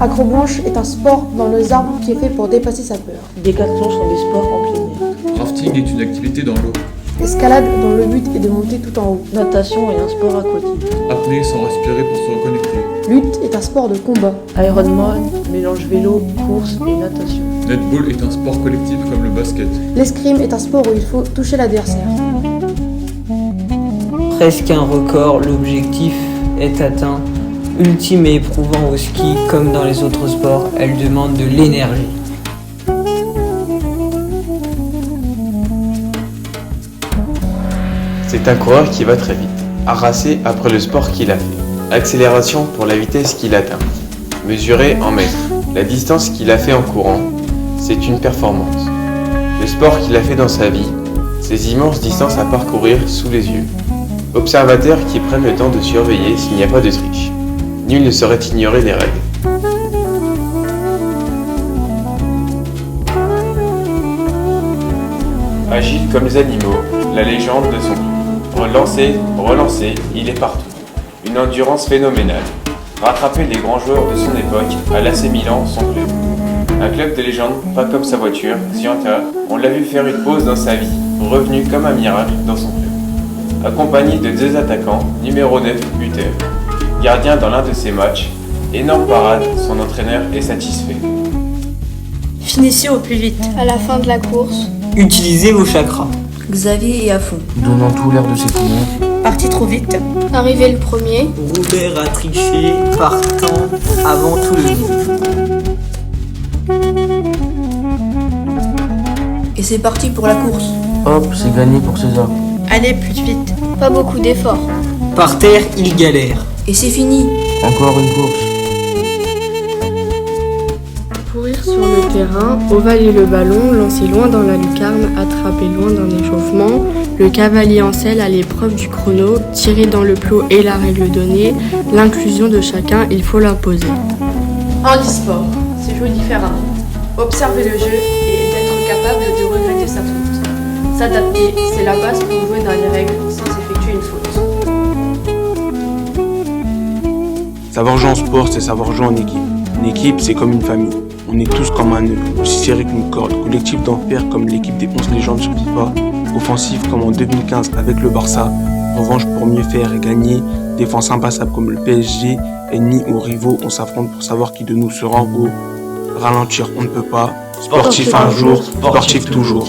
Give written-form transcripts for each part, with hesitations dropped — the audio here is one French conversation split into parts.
Acrobranche est un sport dans les arbres qui est fait pour dépasser sa peur. Décathlon sont des sports en plein air. Rafting est une activité dans l'eau. Escalade dont le but est de monter tout en haut. Natation est un sport aquatique. Apnée sans respirer pour se reconnecter. Lutte est un sport de combat. Ironman mélange vélo, course et natation. Netball est un sport collectif comme le basket. L'escrime est un sport où il faut toucher l'adversaire. Presque un record, l'objectif est atteint. Ultime et éprouvant au ski, comme dans les autres sports, elle demande de l'énergie. C'est un coureur qui va très vite, harassé après le sport qu'il a fait. Accélération pour la vitesse qu'il atteint. Mesuré en mètres, la distance qu'il a fait en courant, c'est une performance. Le sport qu'il a fait dans sa vie, ces immenses distances à parcourir sous les yeux. Observateurs qui prennent le temps de surveiller s'il n'y a pas de triche. Nul ne saurait ignorer les règles. Agile comme les animaux, la légende de son club. Relancé, il est partout. Une endurance phénoménale. Rattraper les grands joueurs de son époque à l'AC Milan, son club. Un club de légende, pas comme sa voiture, Xianta, on l'a vu faire une pause dans sa vie, revenu comme un miracle dans son club. Accompagné de 2 attaquants, numéro 9, buteur. Gardien dans l'un de ses matchs, énorme parade, son entraîneur est satisfait. Finissez au plus vite. À la fin de la course. Utilisez vos chakras. Xavier est à fond. Donnant tout l'air de ses poumons. Parti trop vite. Arrivé le premier. Robert a triché, partant avant tout le monde. Et c'est parti pour la course. Hop, c'est gagné pour César. Allez, plus vite. Pas beaucoup d'efforts. Par terre, il galère. Et c'est fini. Encore une course. Courir sur le terrain, ovaler le ballon, lancer loin dans la lucarne, attraper loin d'un échauffement, le cavalier en selle à l'épreuve du chrono, tirer dans le plot et la règle donnée, l'inclusion de chacun, il faut l'imposer. Handisport, c'est jouer différemment. Observer le jeu et d'être capable de regretter sa faute. S'adapter, c'est la base pour jouer dans les règles sans effectuer une faute. Savoir jouer en sport, c'est savoir jouer en équipe. Une équipe, c'est comme une famille. On est tous comme un nœud, aussi serré qu'une corde. Collectif d'enfer comme l'équipe des 11 légendes sur FIFA. Offensif comme en 2015 avec le Barça. Revanche pour mieux faire et gagner. Défense impassable comme le PSG. Ennemis ou rivaux, on s'affronte pour savoir qui de nous sera en haut. Ralentir, on ne peut pas. Sportif un jour, sportif toujours.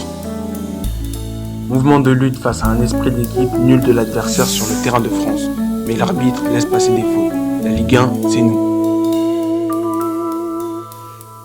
Mouvement de lutte face à un esprit d'équipe nul de l'adversaire sur le terrain de France. Mais l'arbitre laisse passer des fautes. La Ligue 1, c'est nous.